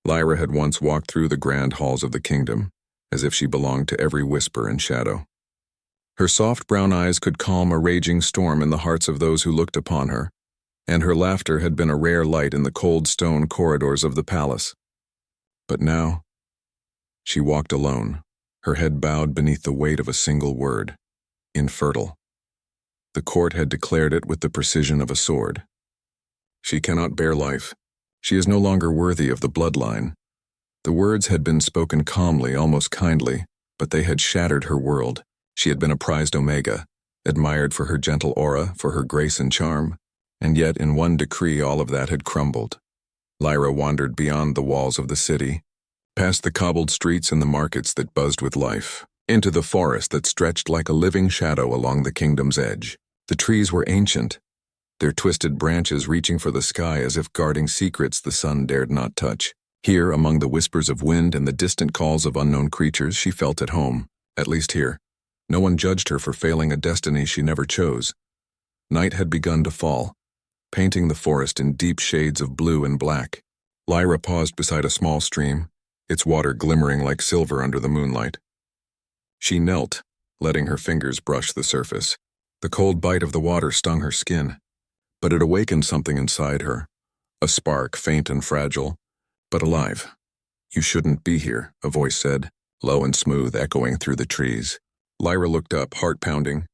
Lyra had once walked through the grand halls of the kingdom, as if she belonged to every whisper and shadow. Her soft brown eyes could calm a raging storm in the hearts of those who looked upon her, and her laughter had been a rare light in the cold stone corridors of the palace. But now, she walked alone, her head bowed beneath the weight of a single word: infertile. The court had declared it with the precision of a sword. She cannot bear life. She is no longer worthy of the bloodline. The words had been spoken calmly, almost kindly, but they had shattered her world. She had been a prized Omega, admired for her gentle aura, for her grace and charm, and yet in one decree all of that had crumbled. Lyra wandered beyond the walls of the city, past the cobbled streets and the markets that buzzed with life, into the forest that stretched like a living shadow along the kingdom's edge. The trees were ancient, their twisted branches reaching for the sky as if guarding secrets the sun dared not touch. Here, among the whispers of wind and the distant calls of unknown creatures, she felt at home, at least here. No one judged her for failing a destiny she never chose. Night had begun to fall, painting the forest in deep shades of blue and black. Lyra paused beside a small stream, its water glimmering like silver under the moonlight. She knelt, letting her fingers brush the surface. The cold bite of the water stung her skin, but it awakened something inside her, a spark, faint and fragile, but alive. "You shouldn't be here," a voice said, low and smooth, echoing through the trees. Lyra looked up, heart pounding.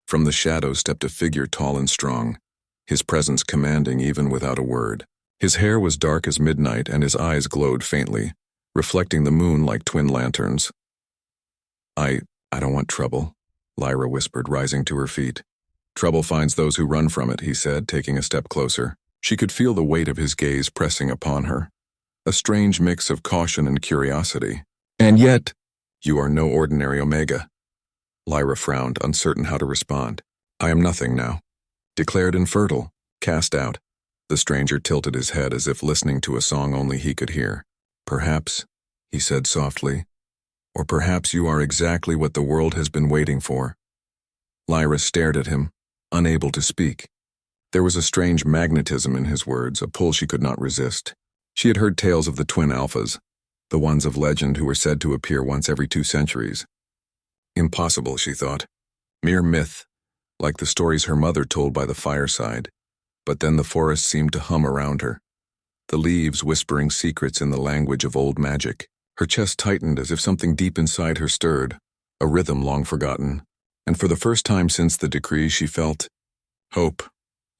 From the shadows stepped a figure tall and strong, his presence commanding even without a word. His hair was dark as midnight and his eyes glowed faintly, reflecting the moon like twin lanterns. I don't want trouble," Lyra whispered, rising to her feet. "Trouble finds those who run from it," he said, taking a step closer. She could feel the weight of his gaze pressing upon her, a strange mix of caution and curiosity. "And yet, you are no ordinary Omega." Lyra frowned, uncertain how to respond. "I am nothing now. Declared infertile, cast out." The stranger tilted his head as if listening to a song only he could hear. "Perhaps," he said softly, "or perhaps you are exactly what the world has been waiting for." Lyra stared at him, unable to speak. There was a strange magnetism in his words, a pull she could not resist. She had heard tales of the twin alphas, the ones of legend who were said to appear once every 2 centuries. Impossible, she thought. Mere myth, like the stories her mother told by the fireside. But then the forest seemed to hum around her, the leaves whispering secrets in the language of old magic. Her chest tightened as if something deep inside her stirred, a rhythm long forgotten, and for the first time since the decree she felt hope.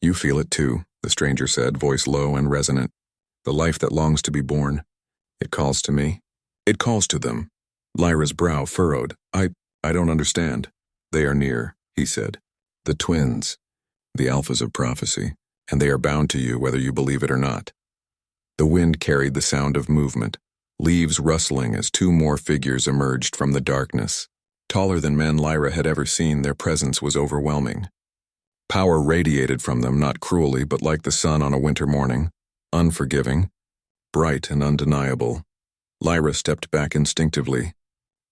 "You feel it too," the stranger said, voice low and resonant. "The life that longs to be born. It calls to me. It calls to them." Lyra's brow furrowed. I don't understand." "They are near," he said. "The twins, the alphas of prophecy, and they are bound to you whether you believe it or not." The wind carried the sound of movement, leaves rustling as 2 more figures emerged from the darkness. Taller than men Lyra had ever seen, their presence was overwhelming. Power radiated from them, not cruelly, but like the sun on a winter morning, unforgiving, bright and undeniable. Lyra stepped back instinctively,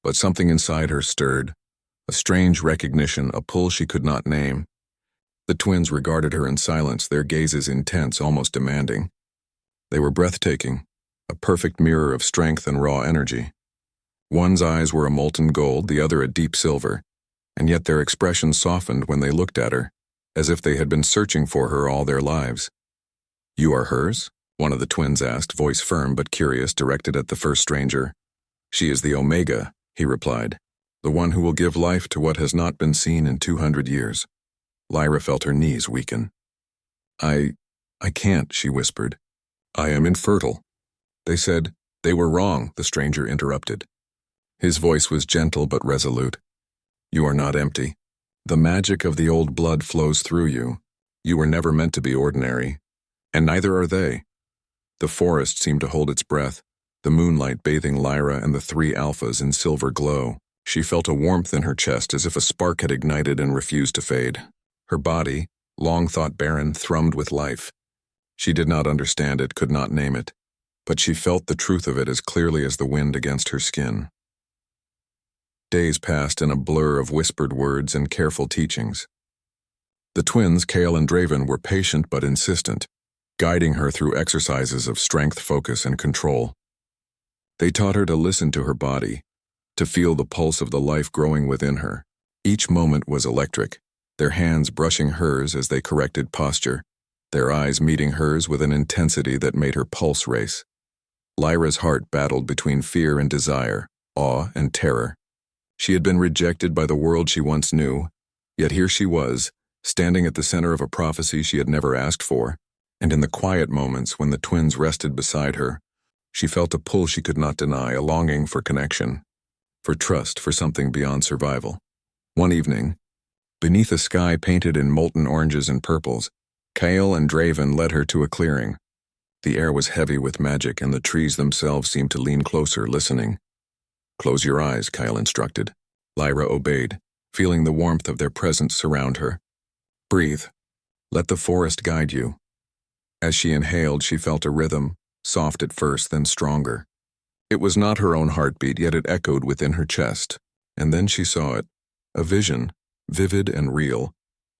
but something inside her stirred, a strange recognition, a pull she could not name. The twins regarded her in silence, their gazes intense, almost demanding. They were breathtaking, a perfect mirror of strength and raw energy. One's eyes were a molten gold, the other a deep silver, and yet their expressions softened when they looked at her, as if they had been searching for her all their lives. "You are hers?" one of the twins asked, voice firm but curious, directed at the first stranger. "She is the Omega," he replied, "the one who will give life to what has not been seen in 200 years. Lyra felt her knees weaken. I can't," she whispered. "I am infertile." "They said they were wrong," the stranger interrupted. His voice was gentle but resolute. "You are not empty. The magic of the old blood flows through you. You were never meant to be ordinary, and neither are they." The forest seemed to hold its breath, the moonlight bathing Lyra and the 3 alphas in silver glow. She felt a warmth in her chest as if a spark had ignited and refused to fade. Her body, long thought barren, thrummed with life. She did not understand it, could not name it, but she felt the truth of it as clearly as the wind against her skin. Days passed in a blur of whispered words and careful teachings. The twins, Kale and Draven, were patient but insistent, guiding her through exercises of strength, focus, and control. They taught her to listen to her body, to feel the pulse of the life growing within her. Each moment was electric, their hands brushing hers as they corrected posture, their eyes meeting hers with an intensity that made her pulse race. Lyra's heart battled between fear and desire, awe and terror. She had been rejected by the world she once knew, yet here she was, standing at the center of a prophecy she had never asked for, and in the quiet moments when the twins rested beside her, she felt a pull she could not deny, a longing for connection, for trust, for something beyond survival. One evening, beneath a sky painted in molten oranges and purples, Kale and Draven led her to a clearing. The air was heavy with magic, and the trees themselves seemed to lean closer, listening. "Close your eyes," Kyle instructed. Lyra obeyed, feeling the warmth of their presence surround her. "Breathe. Let the forest guide you." As she inhaled, she felt a rhythm, soft at first, then stronger. It was not her own heartbeat, yet it echoed within her chest. And then she saw it, a vision, vivid and real,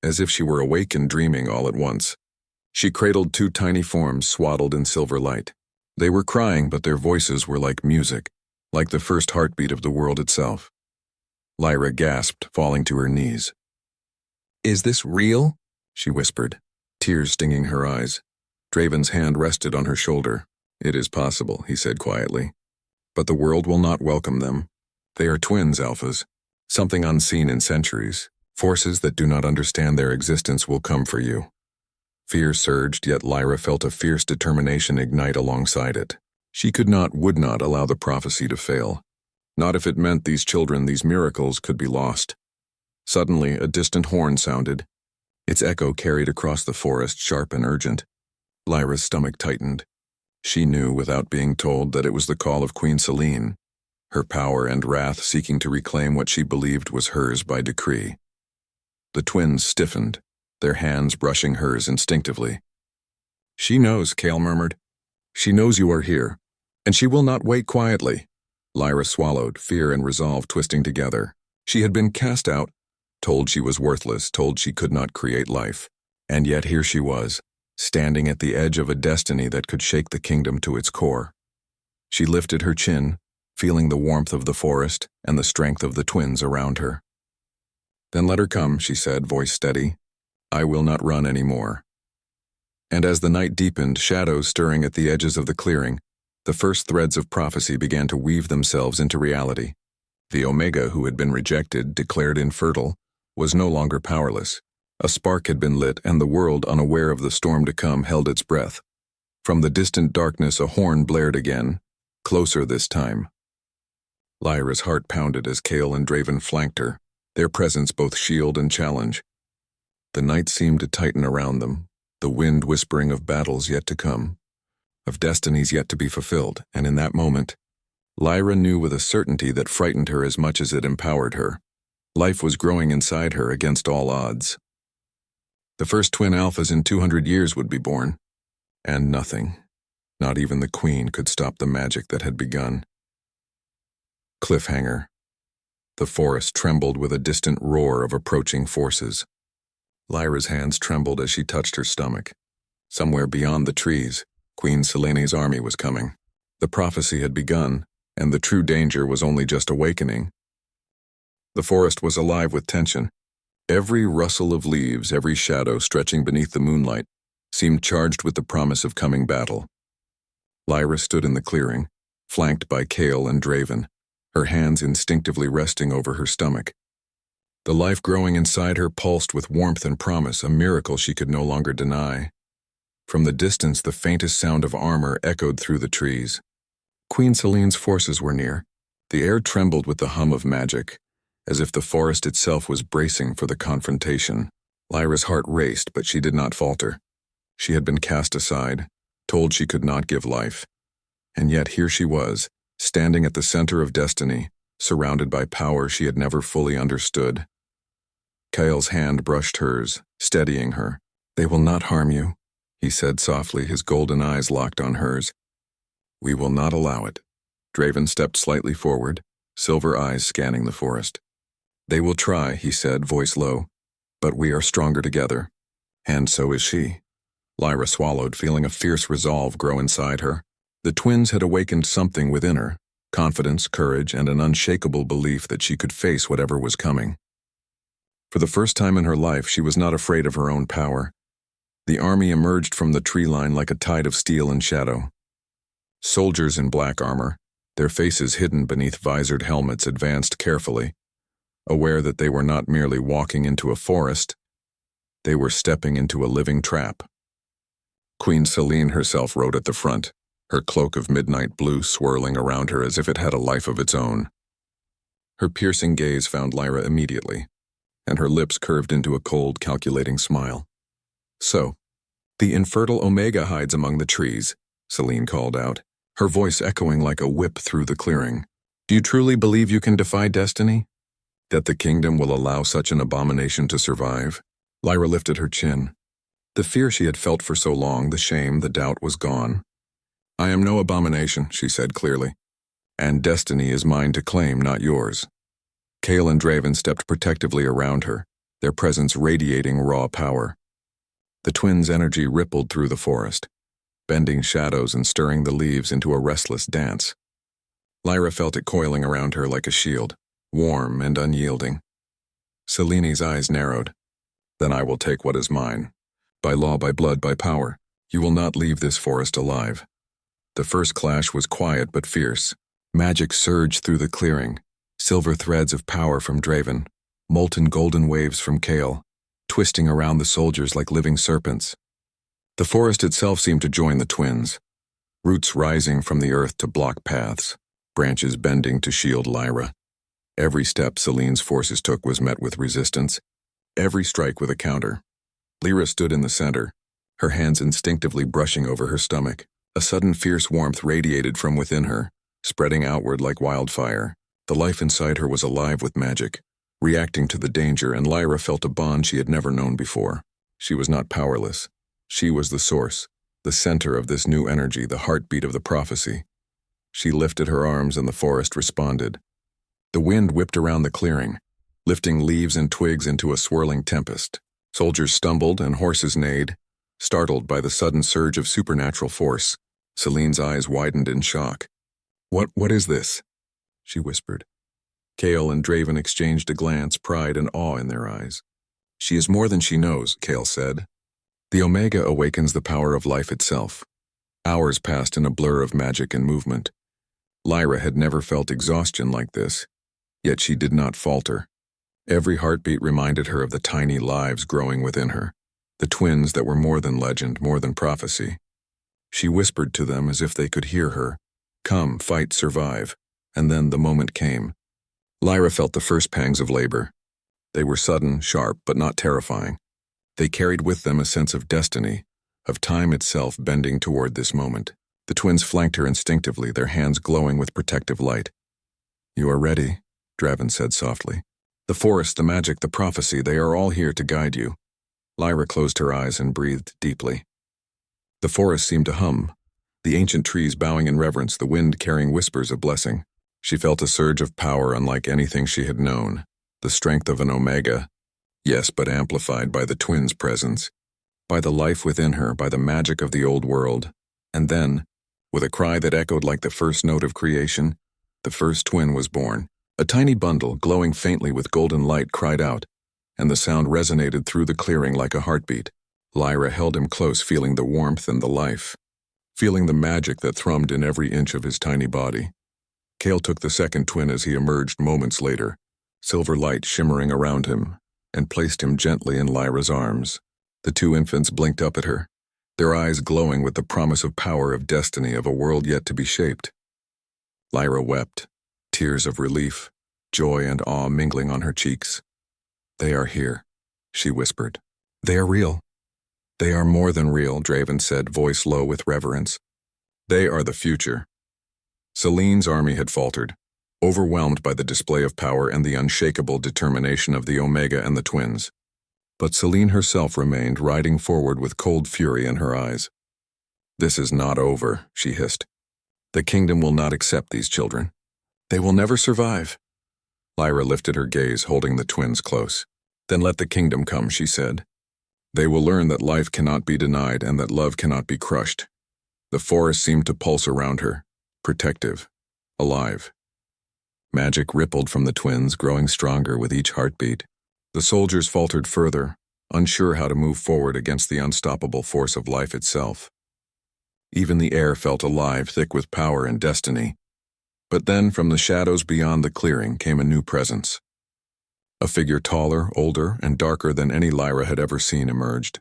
as if she were awake and dreaming all at once. She cradled two tiny forms swaddled in silver light. They were crying, but their voices were like music, like the first heartbeat of the world itself. Lyra gasped, falling to her knees. "Is this real?" she whispered, tears stinging her eyes. Draven's hand rested on her shoulder. "It is possible," he said quietly. "But the world will not welcome them. They are twins, Alphas. Something unseen in centuries. Forces that do not understand their existence will come for you." Fear surged, yet Lyra felt a fierce determination ignite alongside it. She could not, would not allow the prophecy to fail. Not if it meant these children, these miracles, could be lost. Suddenly, a distant horn sounded. Its echo carried across the forest, sharp and urgent. Lyra's stomach tightened. She knew, without being told, that it was the call of Queen Selene, her power and wrath seeking to reclaim what she believed was hers by decree. The twins stiffened, their hands brushing hers instinctively. "She knows," Kale murmured. "She knows you are here, and she will not wait quietly." Lyra swallowed, fear and resolve twisting together. She had been cast out, told she was worthless, told she could not create life. And yet here she was, standing at the edge of a destiny that could shake the kingdom to its core. She lifted her chin, feeling the warmth of the forest and the strength of the twins around her. "Then let her come," she said, voice steady. "I will not run any more." And as the night deepened, shadows stirring at the edges of the clearing, the first threads of prophecy began to weave themselves into reality. The Omega, who had been rejected, declared infertile, was no longer powerless. A spark had been lit, and the world, unaware of the storm to come, held its breath. From the distant darkness, a horn blared again, closer this time. Lyra's heart pounded as Kale and Draven flanked her, their presence both shield and challenge. The night seemed to tighten around them, the wind whispering of battles yet to come, of destinies yet to be fulfilled, and in that moment, Lyra knew with a certainty that frightened her as much as it empowered her. Life was growing inside her against all odds. The first twin alphas in 200 years would be born, and nothing, not even the Queen, could stop the magic that had begun. Cliffhanger. The forest trembled with a distant roar of approaching forces. Lyra's hands trembled as she touched her stomach. Somewhere beyond the trees, Queen Selene's army was coming. The prophecy had begun, and the true danger was only just awakening. The forest was alive with tension. Every rustle of leaves, every shadow stretching beneath the moonlight, seemed charged with the promise of coming battle. Lyra stood in the clearing, flanked by Kale and Draven, her hands instinctively resting over her stomach. The life growing inside her pulsed with warmth and promise, a miracle she could no longer deny. From the distance, the faintest sound of armor echoed through the trees. Queen Selene's forces were near. The air trembled with the hum of magic, as if the forest itself was bracing for the confrontation. Lyra's heart raced, but she did not falter. She had been cast aside, told she could not give life. And yet here she was, standing at the center of destiny, surrounded by power she had never fully understood. Kale's hand brushed hers, steadying her. "They will not harm you," he said softly, his golden eyes locked on hers. "We will not allow it." Draven stepped slightly forward, silver eyes scanning the forest. "They will try," he said, voice low, "but we are stronger together." And so is she. Lyra swallowed, feeling a fierce resolve grow inside her. The twins had awakened something within her, confidence, courage, and an unshakable belief that she could face whatever was coming. For the first time in her life, she was not afraid of her own power. The army emerged from the tree line like a tide of steel and shadow. Soldiers in black armor, their faces hidden beneath visored helmets, advanced carefully, aware that they were not merely walking into a forest, they were stepping into a living trap. Queen Selene herself rode at the front, her cloak of midnight blue swirling around her as if it had a life of its own. Her piercing gaze found Lyra immediately, and her lips curved into a cold, calculating smile. "So, the infertile Omega hides among the trees," Selene called out, her voice echoing like a whip through the clearing. "Do you truly believe you can defy destiny? That the kingdom will allow such an abomination to survive?" Lyra lifted her chin. The fear she had felt for so long, the shame, the doubt was gone. "I am no abomination," she said clearly, "and destiny is mine to claim, not yours." Kale and Draven stepped protectively around her, their presence radiating raw power. The twins' energy rippled through the forest, bending shadows and stirring the leaves into a restless dance. Lyra felt it coiling around her like a shield, warm and unyielding. Selene's eyes narrowed. "Then I will take what is mine. By law, by blood, by power, you will not leave this forest alive." The first clash was quiet but fierce. Magic surged through the clearing, silver threads of power from Draven, molten golden waves from Kale, twisting around the soldiers like living serpents. The forest itself seemed to join the twins, roots rising from the earth to block paths, branches bending to shield Lyra. Every step Selene's forces took was met with resistance, every strike with a counter. Lyra stood in the center, her hands instinctively brushing over her stomach. A sudden fierce warmth radiated from within her, spreading outward like wildfire. The life inside her was alive with magic, reacting to the danger, and Lyra felt a bond she had never known before. She was not powerless. She was the source, the center of this new energy, the heartbeat of the prophecy. She lifted her arms and the forest responded. The wind whipped around the clearing, lifting leaves and twigs into a swirling tempest. Soldiers stumbled and horses neighed, startled by the sudden surge of supernatural force. Selene's eyes widened in shock. What is this?" she whispered. Kale and Draven exchanged a glance, pride and awe in their eyes. "She is more than she knows," Kale said. "The Omega awakens the power of life itself." Hours passed in a blur of magic and movement. Lyra had never felt exhaustion like this, yet she did not falter. Every heartbeat reminded her of the tiny lives growing within her, the twins that were more than legend, more than prophecy. She whispered to them as if they could hear her, "Come, fight, survive." And then the moment came. Lyra felt the first pangs of labor. They were sudden, sharp, but not terrifying. They carried with them a sense of destiny, of time itself bending toward this moment. The twins flanked her instinctively, their hands glowing with protective light. "You are ready," Draven said softly. "The forest, the magic, the prophecy, they are all here to guide you." Lyra closed her eyes and breathed deeply. The forest seemed to hum, the ancient trees bowing in reverence, the wind carrying whispers of blessing. She felt a surge of power unlike anything she had known, the strength of an Omega, yes, but amplified by the twins' presence, by the life within her, by the magic of the old world. And then, with a cry that echoed like the first note of creation, the first twin was born. A tiny bundle, glowing faintly with golden light, cried out, and the sound resonated through the clearing like a heartbeat. Lyra held him close, feeling the warmth and the life, feeling the magic that thrummed in every inch of his tiny body. Kale took the second twin as he emerged moments later, silver light shimmering around him, and placed him gently in Lyra's arms. The two infants blinked up at her, their eyes glowing with the promise of power, of destiny, of a world yet to be shaped. Lyra wept, tears of relief, joy and awe mingling on her cheeks. "They are here," she whispered. "They are real." "They are more than real," Draven said, voice low with reverence. "They are the future." Selene's army had faltered, overwhelmed by the display of power and the unshakable determination of the Omega and the twins. But Selene herself remained, riding forward with cold fury in her eyes. "This is not over," she hissed. "The kingdom will not accept these children. They will never survive." Lyra lifted her gaze, holding the twins close. "Then let the kingdom come," she said. "They will learn that life cannot be denied and that love cannot be crushed." The forest seemed to pulse around her, protective, alive. Magic rippled from the twins, growing stronger with each heartbeat. The soldiers faltered further, unsure how to move forward against the unstoppable force of life itself. Even the air felt alive, thick with power and destiny. But then, from the shadows beyond the clearing, came a new presence. A figure taller, older, and darker than any Lyra had ever seen emerged.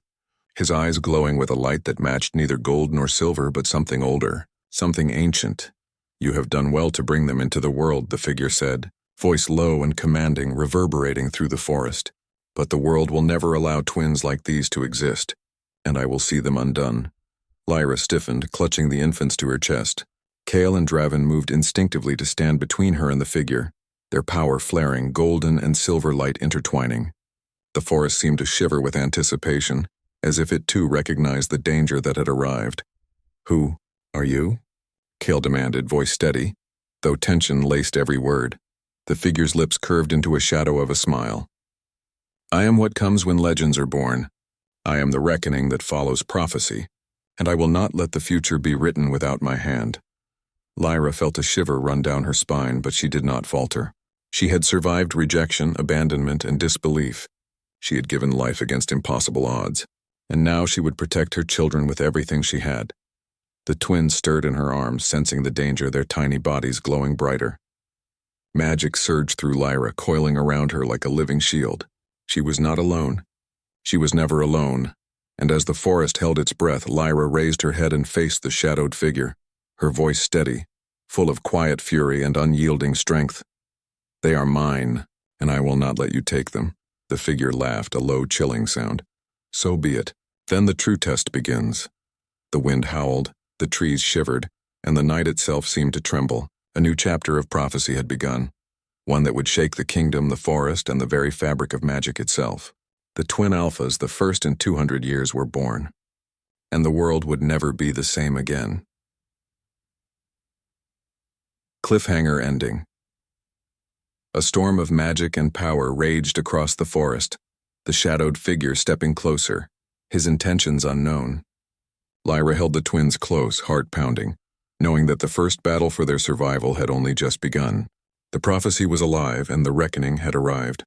His eyes glowing with a light that matched neither gold nor silver, but something older, something ancient. "You have done well to bring them into the world," the figure said, voice low and commanding, reverberating through the forest. "But the world will never allow twins like these to exist, and I will see them undone." Lyra stiffened, clutching the infants to her chest. Kale and Draven moved instinctively to stand between her and the figure, their power flaring, golden and silver light intertwining. The forest seemed to shiver with anticipation, as if it too recognized the danger that had arrived. "Who are you?" Kale demanded, voice steady, though tension laced every word. The figure's lips curved into a shadow of a smile. "I am what comes when legends are born. I am the reckoning that follows prophecy, and I will not let the future be written without my hand." Lyra felt a shiver run down her spine, but she did not falter. She had survived rejection, abandonment, and disbelief. She had given life against impossible odds, and now she would protect her children with everything she had. The twins stirred in her arms, sensing the danger, their tiny bodies glowing brighter. Magic surged through Lyra, coiling around her like a living shield. She was not alone. She was never alone, and as the forest held its breath, Lyra raised her head and faced the shadowed figure, her voice steady, full of quiet fury and unyielding strength. "They are mine, and I will not let you take them." The figure laughed, a low, chilling sound. "So be it. Then the true test begins." The wind howled, the trees shivered, and the night itself seemed to tremble. A new chapter of prophecy had begun, one that would shake the kingdom, the forest, and the very fabric of magic itself. The twin alphas, the first in 200 years, were born, and the world would never be the same again. Cliffhanger ending. A storm of magic and power raged across the forest, the shadowed figure stepping closer, his intentions unknown. Lyra held the twins close, heart pounding, knowing that the first battle for their survival had only just begun. The prophecy was alive, and the reckoning had arrived.